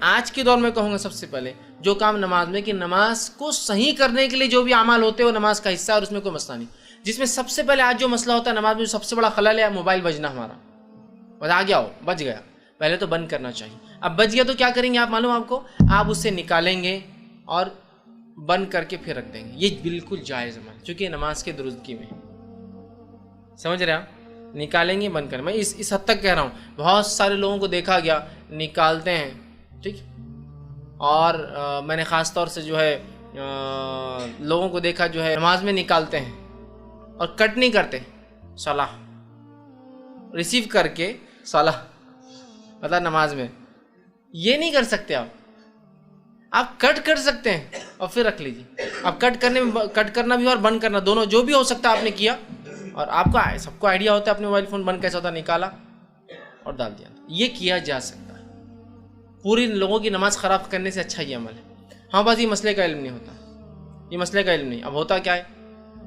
آج کے دور میں کہوں گا سب سے پہلے جو کام نماز میں کہ نماز کو صحیح کرنے کے لیے جو بھی اعمال ہوتے ہیں وہ نماز کا حصہ ہے اور اس میں کوئی مسئلہ نہیں. جس میں سب سے پہلے آج جو مسئلہ ہوتا ہے نماز میں جو سب سے بڑا خلل ہے موبائل بجنا ہمارا. بتا گیا ہو بج گیا, پہلے تو بند کرنا چاہیے. اب بج گیا تو کیا کریں گے آپ معلوم آپ کو, آپ اسے نکالیں گے اور بند کر کے پھر رکھ دیں گے. یہ بالکل جائز عمل چونکہ نماز کے درستگی میں سمجھ رہے آپ, نکالیں گے بند کریں. میں اس حد تک کہہ رہا ہوں, بہت سارے لوگوں کو دیکھا گیا نکالتے ہیں ٹھیک, اور میں نے خاص طور سے جو ہے لوگوں کو دیکھا جو ہے نماز میں نکالتے ہیں اور کٹ نہیں کرتے, صلاح ریسیو کر کے صلاح مطلب نماز میں یہ نہیں کر سکتے آپ کٹ کر سکتے ہیں اور پھر رکھ لیجیے. اب کٹ کرنا بھی اور بند کرنا دونوں جو بھی ہو سکتا ہے آپ نے کیا, اور آپ کا سب کو آئیڈیا ہوتا ہے اپنے موبائل فون بند کیسا ہوتا ہے, نکالا اور ڈال دیا. یہ کیا جا سکتا ہے, پوری لوگوں کی نماز خراب کرنے سے اچھا یہ عمل ہے. ہاں بس یہ مسئلے کا علم نہیں ہوتا, یہ مسئلے کا علم نہیں. اب ہوتا کیا ہے,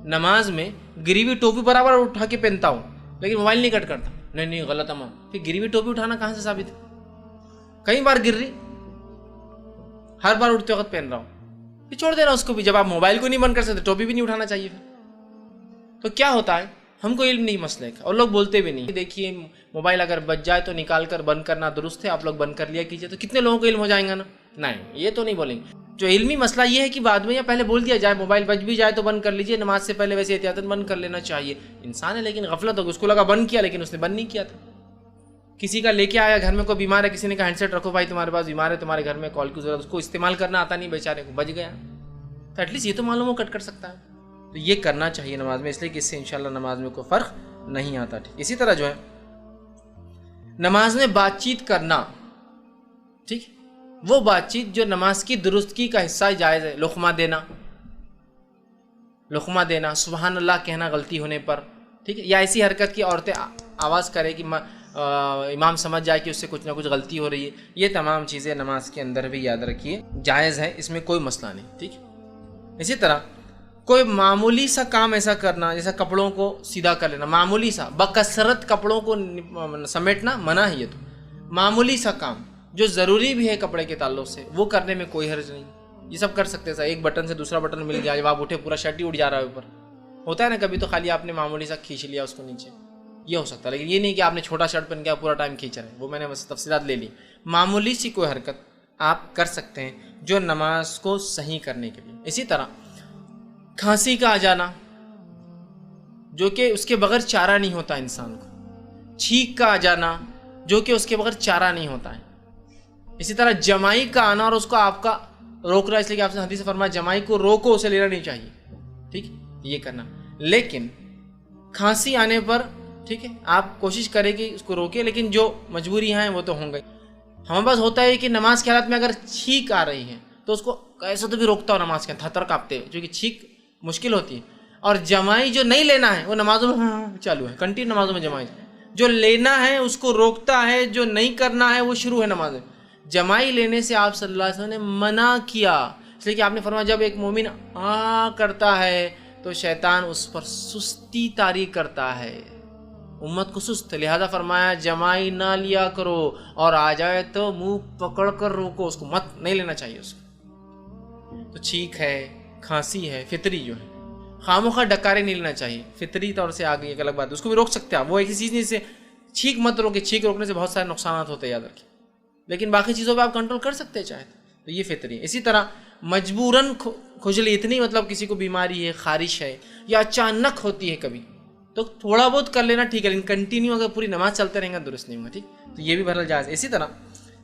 نماز میں گری ہوئی ٹوپی برابر اٹھا کے پہنتا ہوں لیکن موبائل نہیں کٹ کرتا. نہیں غلط عمل. پھر گری ہوئی ٹوپی اٹھانا کہاں سے ثابت ہے؟ کئی بار گر رہی, ہر بار اٹھتے وقت پہن رہا ہوں, پھر چھوڑ دینا اس کو بھی. جب آپ موبائل کو نہیں بند کر سکتے ٹوپی بھی نہیں اٹھانا چاہیے. پھر تو کیا ہوتا ہے, ہم کو علم نہیں مسئلے کا اور لوگ بولتے بھی نہیں. دیکھیے موبائل اگر بچ جائے تو نکال کر بند کرنا درست ہے, آپ لوگ بند کر لیا کیجئے. تو کتنے لوگوں کو علم ہو جائیں گا نا, نہیں یہ تو نہیں بولیں گے. جو علمی مسئلہ یہ ہے کہ بعد میں یا پہلے بول دیا جائے موبائل بچ بھی جائے تو بند کر لیجئے, نماز سے پہلے ویسے احتیاطاً بند کر لینا چاہیے. انسان ہے لیکن غفلت ہوگی, اس کو لگا بند کیا لیکن اس نے بند نہیں کیا تھا. کسی کا لے کے آیا گھر میں کوئی بیمار ہے, کسی نے کہا ہینڈ سیٹ رکھو بھائی تمہارے پاس بیمار ہے تمہارے گھر میں کال کی ضرورت, اس کو استعمال کرنا آتا نہیں بیچارے کو, بج گیا. تو ایٹ لیسٹ یہ تو معلوم ہو کٹ کر سکتا ہے. تو یہ کرنا چاہیے نماز میں, اس لیے کہ اس سے انشاءاللہ نماز میں کوئی فرق نہیں آتا. ٹھیک اسی طرح جو ہے نماز میں بات چیت کرنا, ٹھیک وہ بات چیت جو نماز کی درستگی کا حصہ جائز ہے. لقمہ دینا, سبحان اللہ کہنا غلطی ہونے پر, ٹھیک ہے, یا ایسی حرکت کی عورتیں آواز کرے کہ امام سمجھ جائے کہ اس سے کچھ نہ کچھ غلطی ہو رہی ہے. یہ تمام چیزیں نماز کے اندر بھی یاد رکھیے جائز ہے, اس میں کوئی مسئلہ نہیں. ٹھیک, اسی طرح کوئی معمولی سا کام ایسا کرنا جیسا کپڑوں کو سیدھا کر لینا, معمولی سا بکثرت کپڑوں کو سمیٹنا منع ہے. یہ تو معمولی سا کام جو ضروری بھی ہے کپڑے کے تعلق سے وہ کرنے میں کوئی حرج نہیں, یہ سب کر سکتے ہیں. ایک بٹن سے دوسرا بٹن مل گیا, جب آپ اٹھے پورا شرٹ ہی اٹھ جا رہا ہے اوپر, ہوتا ہے نا کبھی, تو خالی آپ نے معمولی سا کھینچ لیا اس کو نیچے, یہ ہو سکتا ہے. لیکن یہ نہیں کہ آپ نے چھوٹا شرٹ پہن کے پورا ٹائم کھینچ رہے ہیں, وہ میں نے بس تفصیلات لے لی. معمولی سی کوئی حرکت آپ کر سکتے ہیں جو نماز کو صحیح کرنے کے لیے. اسی طرح کھانسی کا آ جانا جو کہ اس کے بغیر چارہ نہیں ہوتا انسان کو, چھینک کا آ جانا جو کہ اس کے بغیر چارہ نہیں ہوتا ہے. اسی طرح جمائی کا آنا اور اس کو آپ کا روکنا, اس لیے کہ آپ سے حدیث سے فرمایا جمائی کو روکو, اسے لینا نہیں چاہیے. ٹھیک, یہ کرنا. لیکن کھانسی آنے پر ٹھیک ہے آپ کوشش کریں کہ اس کو روکے, لیکن جو مجبوریاں ہیں وہ تو ہوں گی. ہمارے پاس ہوتا ہے کہ نماز کے حالت میں اگر چھینک آ رہی ہے تو اس کو ایسا تو بھی روکتا ہو نماز کے تھر کانپتے ہوئے, جو کہ چھینک مشکل ہوتی ہے. اور جمائی جو نہیں لینا ہے وہ نمازوں میں چالو ہے, کنٹینیو نمازوں میں جمائی. جو لینا ہے اس کو روکتا ہے, جو نہیں کرنا ہے وہ شروع ہے نماز میں. جمائی لینے سے آپ صلی اللہ علیہ وسلم نے منع کیا, اس لیے کہ آپ نے فرمایا جب ایک مومن کرتا ہے تو شیطان اس پر سستی طاری کرتا ہے, امت کو سست. لہذا فرمایا جمائی نہ لیا کرو, اور آ جائے تو منہ پکڑ کر روکو, اس کو مت نہیں لینا چاہیے اس کو. تو چھینک ہے, کھانسی ہے, فطری جو ہے, خاموخواہ ڈکارے نہیں لینا چاہیے. فطری طور سے آگے ایک الگ بات ہے, اس کو بھی روک سکتے ہیں آپ. وہ ایک چیز نہیں, سے چھینک مت روکے, چھینک روکنے سے بہت سارے نقصانات ہوتے ہیں یاد رکھیں, لیکن باقی چیزوں پہ آپ کنٹرول کر سکتے ہیں چاہے تو, یہ فطری ہے. اسی طرح مجبوراً کھجلی, اتنی مطلب کسی کو بیماری ہے, خارش ہے, یا اچانک ہوتی ہے کبھی, تو تھوڑا بہت کر لینا ٹھیک ہے, لیکن کنٹینیو اگر پوری نماز چلتے رہیں گا درست نہیں ہوگا. ٹھیک, تو یہ بھی بہرحال جائز ہے. اسی طرح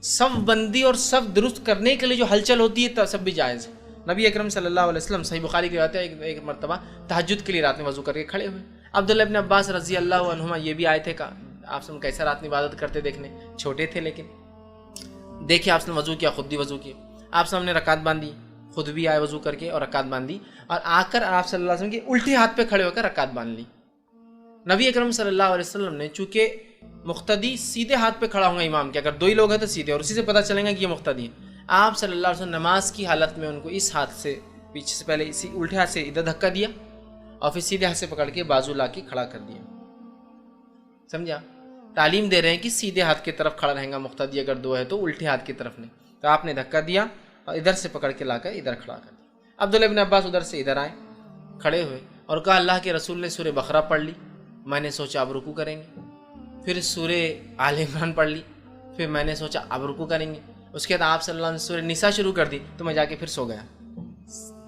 صف بندی اور صف درست کرنے کے لیے جو ہلچل ہوتی ہے سب بھی جائز ہے. نبی اکرم صلی اللہ علیہ وسلم صحیح بخاری کی روایت ہے, ایک مرتبہ تہجد کے لیے رات میں وضو کر کے کھڑے ہوئے. عبداللہ ابن عباس رضی اللہ عنہما یہ بھی آئے تھے, آپ سے کیسا رات میں عبادت کرتے دیکھنے, چھوٹے تھے لیکن دیکھیں آپ نے وضو کیا, خود بھی وضو کیا, آپ سامنے رکعت باندھی, خود بھی آئے وضو کر کے اور رکعت باندھی, اور آ کر آپ صلی اللہ علیہ وسلم کے الٹے ہاتھ پہ کھڑے ہو کر رکعت باندھ لی. نبی اکرم صلی اللہ علیہ وسلم نے چونکہ مقتدی سیدھے ہاتھ پہ کھڑا ہوں گا امام کے, اگر دو ہی لوگ ہیں تو سیدھے, اور اسی سے پتہ چلے گا کہ یہ مقتدی ہے. آپ صلی اللہ علیہ وسلم نماز کی حالت میں ان کو اس ہاتھ سے پیچھے سے پہلے اسی الٹے ہاتھ سے ادھر دھکا دیا اور پھر سیدھے ہاتھ سے پکڑ کے بازو لا کے کھڑا کر دیا. سمجھا, تعلیم دے رہے ہیں کہ سیدھے ہاتھ کی طرف کھڑا رہیں گا مقتدی, اگر دو ہے تو الٹے ہاتھ کی طرف نہیں. تو آپ نے دھکا دیا اور ادھر سے پکڑ کے لا کر ادھر کھڑا کر دیا۔ عبداللہ ابن عباس ادھر سے ادھر آئے، کھڑے ہوئے اور کہا اللہ کے رسول نے سورہ بقرہ پڑھ لی، میں نے سوچا اب رکوع کریں گے، پھر سورہ آل عمران پڑھ لی، پھر میں نے سوچا اب رکوع کریں گے، اس کے بعد آپ صلی اللہ علیہ وسلم نے سورہ نساء شروع کر دی تو میں جا کے پھر سو گیا۔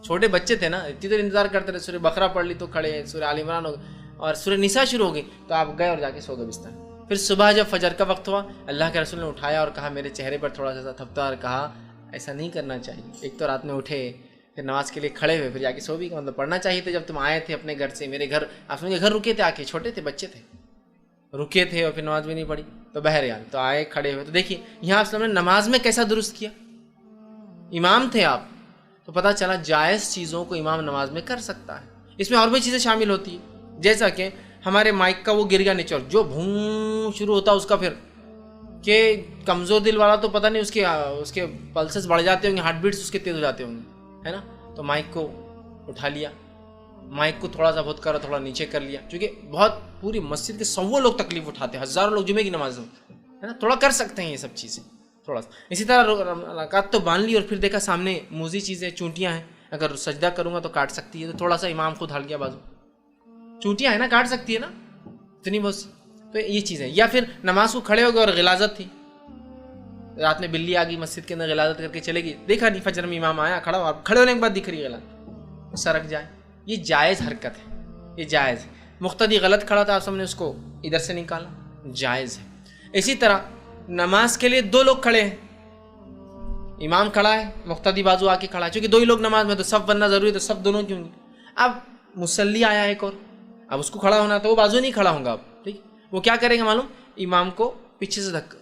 چھوٹے بچے تھے نا، اتنی دیر انتظار کرتے رہے، سورہ بقرہ پڑھ لی تو کھڑے، سورہ آل عمران ہو گئی اور سورہ نساء شروع ہو گئی تو آپ گئے اور جا کے سو گئے بستر۔ پھر صبح جب فجر کا وقت ہوا اللہ کے رسول نے اٹھایا اور کہا، میرے چہرے پر تھوڑا سا تھپتا اور کہا ایسا نہیں کرنا چاہیے، ایک تو رات میں اٹھے پھر نماز کے لیے کھڑے ہوئے پھر جا کے سو بھی، مطلب پڑھنا چاہیے تھا جب تم آئے تھے اپنے گھر سے، میرے گھر آپ کے گھر رکے تھے، آ کے چھوٹے تھے بچے تھے رکے تھے اور پھر نماز بھی نہیں پڑھی، تو بہرحال تو آئے کھڑے ہوئے۔ تو دیکھیے یہاں آپ نے نماز میں کیسا درست کیا، امام تھے آپ، تو پتہ چلا جائز چیزوں کو امام نماز میں کر سکتا ہے۔ اس میں اور بھی چیزیں شامل ہوتی ہیں، جیسا کہ ہمارے مائک کا وہ گر گیا نیچے، جو بھون شروع ہوتا اس کا پھر کہ کمزور دل والا تو پتہ نہیں اس کے پلسز بڑھ جاتے ہوں گے، ہارٹ بیٹس اس کے تیز ہو جاتے ہوں گے، ہے نا، تو مائک کو اٹھا لیا، مائک کو تھوڑا سا بہت کرا تھوڑا نیچے کر لیا، کیونکہ بہت پوری مسجد کے 100 لوگ تکلیف اٹھاتے ہیں، ہزاروں لوگ جمعے کی نماز میں، ہے نا، تھوڑا کر سکتے ہیں یہ سب چیزیں تھوڑا سا۔ اسی طرح رکعت تو باندھ لی اور پھر دیکھا سامنے موزی چیزیں چونٹیاں ہیں، اگر سجدہ کروں گا تو کاٹ سکتی ہے، تو تھوڑا سا امام خود ہل گیا بازو، چونٹیاں ہیں نا کاٹ سکتی ہے نا اتنی بہت سی، تو یہ چیزیں۔ یا پھر نماز کو کھڑے ہو گئے اور غلاظت تھی، رات میں بلی آ گئی مسجد کے اندر غلاظت کر کے چلے گئی، دیکھا نہیں فجر میں امام آیا کھڑا ہوا، کھڑے ہونے کے بعد دکھ رہی غلاظت، سرک جائے، یہ جائز حرکت ہے، یہ جائز ہے۔ مقتدی غلط کھڑا تھا، آپ سب نے اس کو ادھر سے نکالا، جائز ہے۔ اسی طرح نماز کے لیے 2 لوگ کھڑے ہیں، امام کھڑا ہے، مقتدی بازو آ کے کھڑا ہے، چونکہ 2 ہی لوگ نماز میں تو صف بننا ضروری ہے، تو صف دونوں کی ہوں گی۔ اب مصلی آیا ایک اور، اب اس کو کھڑا ہونا تو وہ بازو نہیں کھڑا ہوں گا، اب ٹھیک، وہ کیا کرے گا معلوم، امام کو پیچھے سے دھکا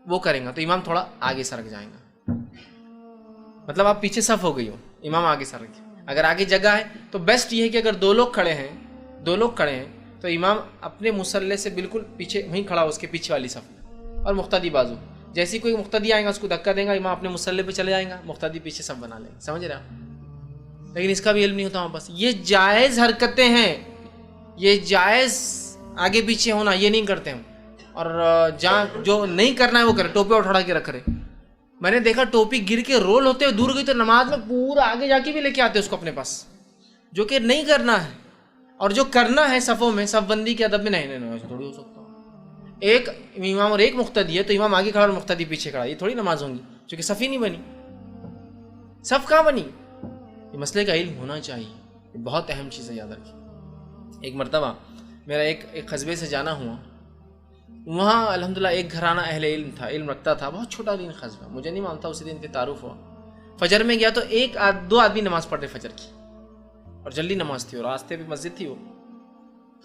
وہ کریں گا تو امام تھوڑا آگے سرک جائیں گا، مطلب آپ پیچھے صف ہو گئی ہو، امام آگے سرک۔ اگر آگے جگہ ہے تو بیسٹ یہ ہے کہ اگر 2 لوگ کھڑے ہیں تو امام اپنے مصلی سے بالکل پیچھے وہیں کھڑا ہو، اس کے پیچھے والی صف میں، اور مقتدی بازو، جیسے کوئی مقتدی آئے گا اس کو دھکا دیں گا، امام اپنے مصلی پہ چلے جائیں گا، مقتدی پیچھے صف بنا لیں گے، سمجھ رہے آپ؟ لیکن اس کا بھی علم نہیں ہوتا ہوں بس، یہ جائز حرکتیں ہیں، یہ جائز آگے پیچھے ہونا یہ نہیں کرتے ہم، اور جہاں جو نہیں کرنا ہے وہ کرے، ٹوپی اٹھا کے رکھ رہے۔ میں نے دیکھا ٹوپی گر کے رول ہوتے ہوئے دور گئی تو نماز میں پورا آگے جا کے بھی لے کے آتے اس کو اپنے پاس، جو کہ نہیں کرنا ہے، اور جو کرنا ہے صفوں میں، صف بندی کے ادب میں نہیں ایسا تھوڑی ہو سکتا۔ ایک امام اور ایک مقتدی ہے تو امام آگے کھڑا اور مقتدی پیچھے کھڑا، یہ تھوڑی نماز ہوں گی، چونکہ صف ہی نہیں بنی، صف کہاں بنی؟ یہ مسئلے کا علم ہونا چاہیے، یہ بہت اہم چیز ہے، یاد رکھیے۔ ایک مرتبہ میرا ایک قصبے سے جانا ہوا، وہاں الحمدللہ ایک گھرانہ اہل علم تھا، علم رکھتا تھا، بہت چھوٹا دین قصبہ، مجھے نہیں معلوم تھا، اسی دن پہ تعارف ہوا۔ فجر میں گیا تو 2 آدمی نماز پڑھ رہے فجر کی، اور جلدی نماز تھی اور راستے پہ مسجد تھی وہ۔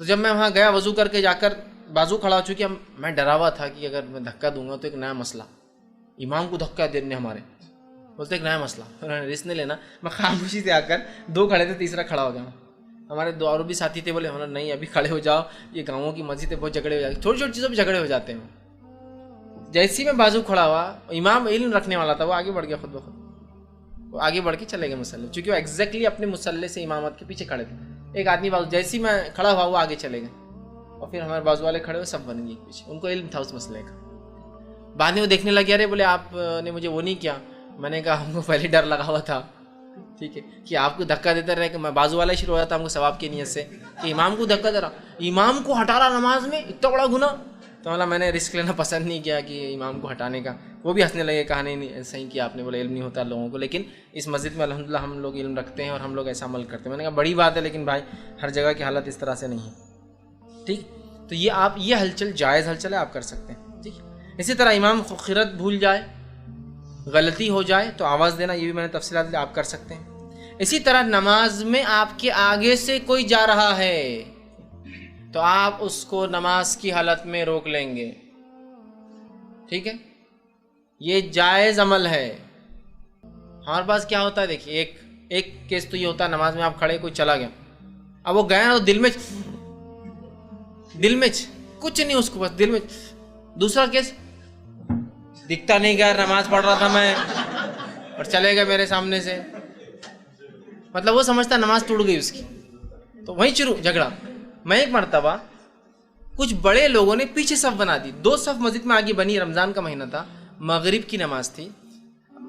تو جب میں وہاں گیا وضو کر کے جا کر بازو کھڑا ہو چکی، میں ڈرا ہوا تھا کہ اگر میں دھکا دوں گا تو ایک نیا مسئلہ، امام کو دھکا دینے ہمارے بولتے ایک نیا مسئلہ، انہوں نے رسک نہیں لینا، میں خاموشی سے آ کر 2 کھڑے تھے، تیسرا کھڑا ہو گیا۔ ہمارے 2 اور بھی ساتھی تھے، بولے نہیں ابھی کھڑے ہو جاؤ، یہ گاؤں کی مسجد ہے، بہت جھگڑے ہو جاتے ہیں، چھوٹی چھوٹی چیزوں پہ جھگڑے ہو جاتے ہیں۔ جیسے ہی میں بازو کھڑا ہوا، امام علم رکھنے والا تھا، وہ آگے بڑھ گیا خود بخود، وہ آگے بڑھ کے چلے گئے مصلی، چونکہ وہ ایگزیکٹلی اپنے مصلی سے امامت کے پیچھے کھڑے تھے۔ ایک آدمی بازو، جیسے ہی میں کھڑا ہوا وہ آگے چلے گئے، اور پھر ہمارے بازو والے کھڑے ہوئے، سب بن گئے پیچھے، ان کو علم تھا اس مسئلے کا۔ بعد میں وہ دیکھنے لگے، ارے بولے آپ نے مجھے وہ نہیں کیا، میں نے کہا ہم کو پہلے ڈر لگا ہوا تھا، ٹھیک ہے، کہ آپ کو دھکا دیتے رہے، کہ میں بازو والا شروع ہو جاتا ہم کو ثواب کی نیت سے، کہ امام کو دھکا دے رہا، امام کو ہٹا رہا نماز میں، اتنا بڑا گناہ، تو مطلب میں نے رسک لینا پسند نہیں کیا کہ امام کو ہٹانے کا۔ وہ بھی ہنسنے لگے، کہا نہیں صحیح کیا آپ نے، بولے علم نہیں ہوتا لوگوں کو، لیکن اس مسجد میں الحمدللہ ہم لوگ علم رکھتے ہیں اور ہم لوگ ایسا عمل کرتے ہیں۔ میں نے کہا بڑی بات ہے، لیکن بھائی ہر جگہ کی حالت اس طرح سے نہیں ہے، ٹھیک، تو یہ آپ یہ ہلچل جائز ہلچل ہے، آپ کر سکتے ہیں، ٹھیک۔ اسی طرح امام خیرت بھول جائے، غلطی ہو جائے تو آواز دینا، یہ بھی میں نے تفصیلات آپ کر سکتے ہیں۔ اسی طرح نماز میں آپ کے آگے سے کوئی جا رہا ہے تو آپ اس کو نماز کی حالت میں روک لیں گے، ٹھیک ہے، یہ جائز عمل ہے۔ ہمارے پاس کیا ہوتا ہے، دیکھیے ایک کیس تو یہ ہوتا ہے، نماز میں آپ کھڑے، کوئی چلا گیا، اب وہ گیا تو دل میں کچھ نہیں، اس کو بس دل میں۔ دوسرا کیس، دکھتا نہیں گیا، نماز پڑھ رہا تھا میں اور چلے گئے میرے سامنے سے، مطلب وہ سمجھتا نماز ٹوٹ گئی اس کی، تو وہیں شروع جھگڑا۔ میں ایک مرتبہ کچھ بڑے لوگوں نے پیچھے صف بنا دی، 2 صف مسجد میں آگے بنی، رمضان کا مہینہ تھا، مغرب کی نماز تھی،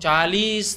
40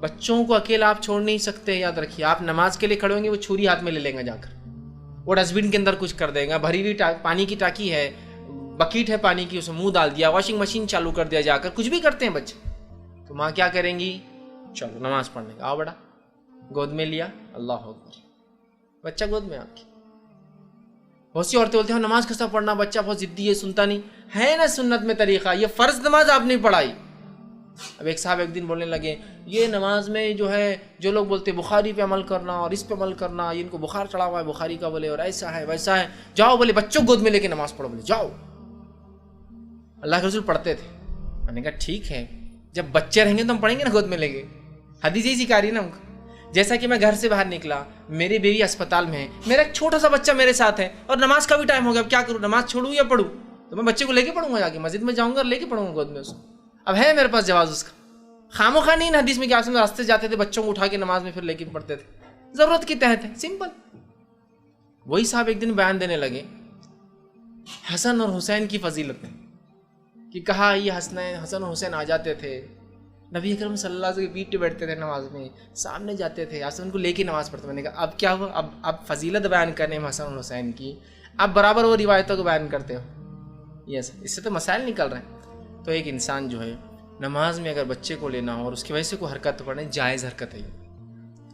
بچوں کو اکیلا آپ چھوڑ نہیں سکتے. یاد رکھیے, آپ نماز کے لیے کھڑے ہوں گے, وہ چھری ہاتھ میں لے لیں گے جا کر, وہ ڈسٹ بن کے اندر کچھ کر دیں گا. بھری ہوئی پانی کی ٹانکی ہے, بکیٹ ہے پانی کی, اسے منہ ڈال دیا, واشنگ مشین چالو کر دیا جا کر, کچھ بھی کرتے ہیں بچے. تو ماں کیا کریں گی, چلو نماز پڑھنے کا, آؤ بڑا, گود میں لیا, اللہ اکبر, بچہ گود میں آپ کی. بہت سی عورتیں بولتے ہیں نماز کیسا پڑھنا, بچہ بہت ضدی ہے, سنتا نہیں ہے. نا سنت میں طریقہ, یہ فرض نماز آپ نہیں پڑھائی. اب ایک صاحب ایک دن بولنے لگے, یہ نماز میں جو ہے, جو لوگ بولتے بخاری پہ عمل کرنا اور اس پہ عمل کرنا, یہ ان کو بخار چڑھا ہوا ہے بخاری کا, بولے, اور ایسا ہے ویسا ہے, جاؤ بولے بچوں گود میں لے کے نماز پڑھو, بولے جاؤ. اللہ کے رسول پڑھتے تھے. میں نے کہا ٹھیک ہے, جب بچے رہیں گے تو ہم پڑھیں گے نا گود میں لے کے, حدیث یہی سکھا رہی ہے نا ہم کو. جیسا کہ میں گھر سے باہر نکلا, میری بیوی اسپتال میں ہے, میرا ایک چھوٹا سا بچہ میرے ساتھ ہے, اور نماز کا بھی ٹائم ہو گیا, اب کیا کروں, نماز چھوڑوں یا پڑھوں؟ تو میں بچے کو لے کے پڑھوں گا, جا کے مسجد میں جاؤں گا اور لے کے پڑھوں گا گود میں اس کو. اب ہے میرے پاس جواز اس کا. خاموخواہ نہیں, حدیث میں کیا راستے جاتے تھے بچوں کو اٹھا کے نماز میں پھر لے کے پڑھتے تھے, ضرورت کے تحت ہے, سمپل. وہی صاحب ایک دن بیان دینے لگے حسن اور حسین کی فضیلت میں, کہ کہا یہ حسن اور حسین آ جاتے تھے, نبی اکرم صلی اللہ علیہ وسلم کے پیٹ پہ بیٹھتے تھے نماز میں, سامنے جاتے تھے, حسن ان کو لے کے نماز پڑھتے. میں نے کہا اب کیا ہوا, اب فضیلت بیان کرنے میں حسن اور حسین کی, اب برابر وہ روایتوں کو بیان کرتے ہو. یس, اس سے تو مسائل نکل رہے ہیں. تو ایک انسان جو ہے نماز میں اگر بچے کو لینا ہو اور اس کی وجہ سے کوئی حرکت پڑھے, جائز حرکت ہے.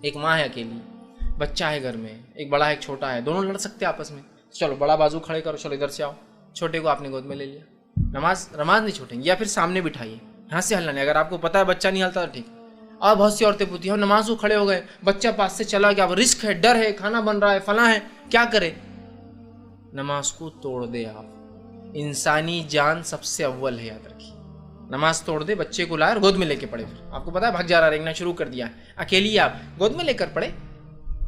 ایک ماں ہے اکیلی, بچہ ہے گھر میں, ایک بڑا ہے ایک چھوٹا ہے, دونوں لڑ سکتے ہیں آپس میں, چلو بڑا بازو کھڑے کرو, چلو ادھر سے آؤ, چھوٹے کو آپ نے گود میں لے لیا, نماز نہیں چھوٹیں گے. یا پھر سامنے بٹھائیے, یہاں سے ہلنا نہیں, اگر آپ کو پتا ہے بچہ نہیں ہلتا تو ٹھیک. اور بہت سی عورتیں پوچھتی ہیں ہم نماز کو کھڑے ہو گئے, بچہ پاس سے چلا گیا, اب رسک ہے, ڈر ہے, کھانا بن رہا ہے, فلاں ہے, کیا کرے؟ نماز کو توڑ دے آپ. انسانی جان سب سے اول ہے, یاد رکھیے. نماز توڑ دے, بچے کو لائے اور گود میں لے کے پڑھے. پھر آپ کو پتا ہے بھگ جا رہا, رینگنا شروع کر دیا ہے, اکیلی آپ گود میں لے کر پڑھے.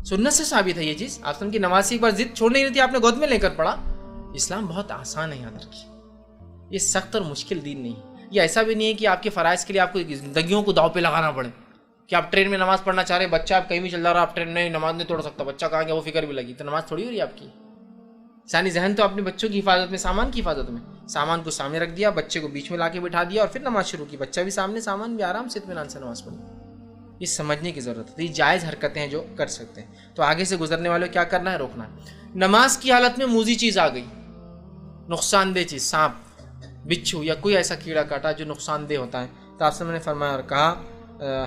سنت سے ثابت ہے یہ چیز. آپ کی نماز سے ایک بار ضد چھوڑ نہیں رہی تھی, آپ نے گود میں لے کر پڑھا. اسلام بہت آسان ہے, یاد رکھیے. یہ سخت اور مشکل دین نہیں ہے. یہ ایسا بھی نہیں ہے کہ آپ کے فرائض کے لیے آپ کو زندگیوں کو داؤ پہ لگانا پڑے, کہ آپ ٹرین میں نماز پڑھنا چاہ رہے, بچہ آپ کہیں بھی چل رہا, آپ ٹرین میں نماز نہیں توڑ سکتا, بچہ کہاں گیا وہ فکر بھی لگی, تو نماز تھوڑی ہو رہی ہے آپ کی. انسانی ذہن تو اپنے بچوں کی حفاظت میں, سامان کی حفاظت میں, سامان کو سامنے رکھ دیا, بچے کو بیچ میں لا کے بٹھا دیا, اور پھر نماز شروع کی, بچہ بھی سامنے, سامان بھی آرام سے اطمینان سے نماز پڑھی. یہ سمجھنے کی ضرورت ہے. یہ جائز حرکتیں ہیں جو کر سکتے ہیں. تو آگے سے گزرنے والے کیا کرنا ہے, روکنا ہے. نماز کی حالت میں موذی چیز آ گئی, نقصان دہ چیز, سانپ, بچھو یا کوئی ایسا کیڑا کاٹا جو نقصان دہ ہوتا ہے, تو آپ نے فرمایا اور کہا,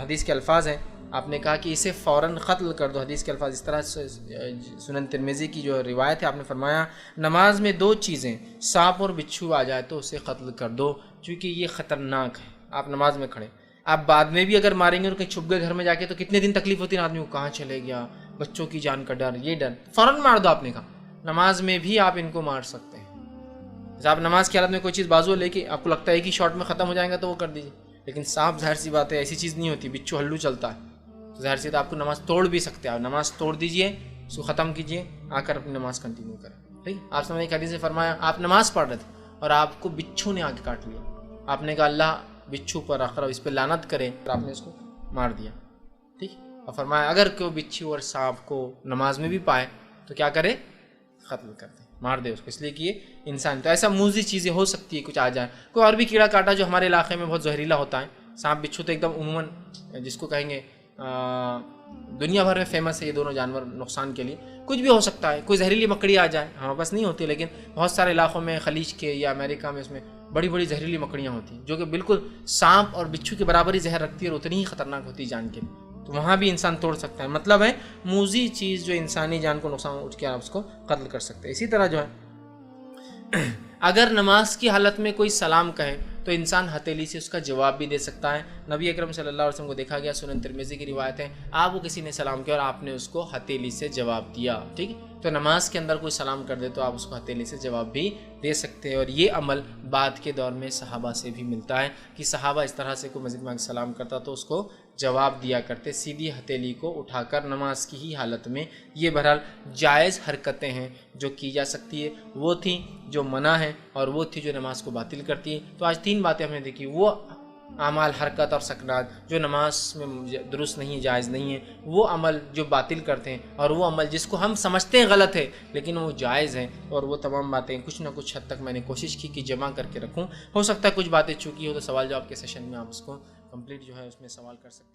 حدیث کے الفاظ ہیں, آپ نے کہا کہ اسے فوراً قتل کر دو. حدیث کے الفاظ اس طرح سے, سنن ترمذی کی جو روایت ہے, آپ نے فرمایا نماز میں 2 چیزیں, سانپ اور بچھو آ جائے تو اسے قتل کر دو, کیونکہ یہ خطرناک ہے. آپ نماز میں کھڑے, آپ بعد میں بھی اگر ماریں گے اور کہیں چھپ گئے گھر میں جا کے, تو کتنے دن تکلیف ہوتی ہے آدمی کو, کہاں چلے گیا, بچوں کی جان کا ڈر, یہ ڈر, فوراً مار دو. آپ نے کہا نماز میں بھی آپ ان کو مار سکتے ہیں. جب آپ نماز کی حالت میں کوئی چیز بازو لے کے آپ کو لگتا ہے کہ شارٹ میں ختم ہو جائے گا تو وہ کر دیجیے, لیکن سانپ ظاہر سی بات ہے ایسی چیز نہیں ہوتی, بچھو ہلو چلتا ہے, تو ظاہر سی بات آپ کو نماز توڑ بھی سکتے ہیں. آپ نماز توڑ دیجئے, اس کو ختم کیجئے, آ کر اپنی نماز کنٹینیو کریں. ٹھیک, آپ سمجھے ایک حدیث سے فرمایا, آپ نماز پڑھ رہے تھے اور آپ کو بچھو نے آ کے کاٹ لیا, آپ نے کہا اللہ بچھو پر آخر اس پہ لعنت کرے, اور آپ نے اس کو مار دیا. ٹھیک, اور فرمایا اگر کوئی بچھو اور سانپ کو نماز میں بھی پائے تو کیا کرے, قتل کر دے, مار دے اس کو, اس لیے کہ یہ انسان. تو ایسا موذی چیزیں ہو سکتی ہے, کچھ آ جائے, کوئی اور بھی کیڑا کاٹا جو ہمارے علاقے میں بہت زہریلا ہوتا ہے. سانپ بچھو تو ایک دم عموماً جس کو کہیں گے دنیا بھر میں فیمس ہے یہ دونوں جانور نقصان کے لیے. کچھ بھی ہو سکتا ہے, کوئی زہریلی مکڑی آ جائے, ہمارے پاس نہیں ہوتی, لیکن بہت سارے علاقوں میں, خلیج کے یا امریکہ میں, اس میں بڑی بڑی زہریلی مکڑیاں ہوتی ہیں جو کہ بالکل سانپ اور بچھو کے برابر ہی زہر رکھتی ہے اور اتنی ہی خطرناک ہوتی ہے جان کے لیے. تو وہاں بھی انسان توڑ سکتا ہے. مطلب ہے موذی چیز جو انسانی جان کو نقصان اٹھ کے آپ اس کو قتل کر سکتے ہیں. اسی طرح جو ہے اگر نماز کی حالت میں کوئی سلام کہے تو انسان ہتھیلی سے اس کا جواب بھی دے سکتا ہے. نبی اکرم صلی اللہ علیہ وسلم کو دیکھا گیا, سنن ترمذی کی روایت ہے, آپ کو کسی نے سلام کیا اور آپ نے اس کو ہتھیلی سے جواب دیا. ٹھیک, تو نماز کے اندر کوئی سلام کر دے تو آپ اس کو ہتھیلی سے جواب بھی دے سکتے ہیں. اور یہ عمل بعد کے دور میں صحابہ سے بھی ملتا ہے کہ صحابہ اس طرح سے کوئی مسجد میں سلام کرتا تو اس کو جواب دیا کرتے, سیدھی ہتھیلی کو اٹھا کر نماز کی ہی حالت میں. یہ بہرحال جائز حرکتیں ہیں جو کی جا سکتی ہے. وہ تھیں جو منع ہے اور وہ تھی جو نماز کو باطل کرتی ہیں. تو آج 3 باتیں ہم نے دیکھی. وہ اعمال, حرکت اور سکنات جو نماز میں درست نہیں, جائز نہیں ہے, وہ عمل جو باطل کرتے ہیں, اور وہ عمل جس کو ہم سمجھتے ہیں غلط ہے لیکن وہ جائز ہیں. اور وہ تمام باتیں کچھ نہ کچھ حد تک میں نے کوشش کی کہ جمع کر کے رکھوں. ہو سکتا ہے کچھ باتیں چوکی ہو تو سوال جواب کے سیشن میں آپ اس کو کمپلیٹ جو ہے اس میں سوال کر سکتے ہیں.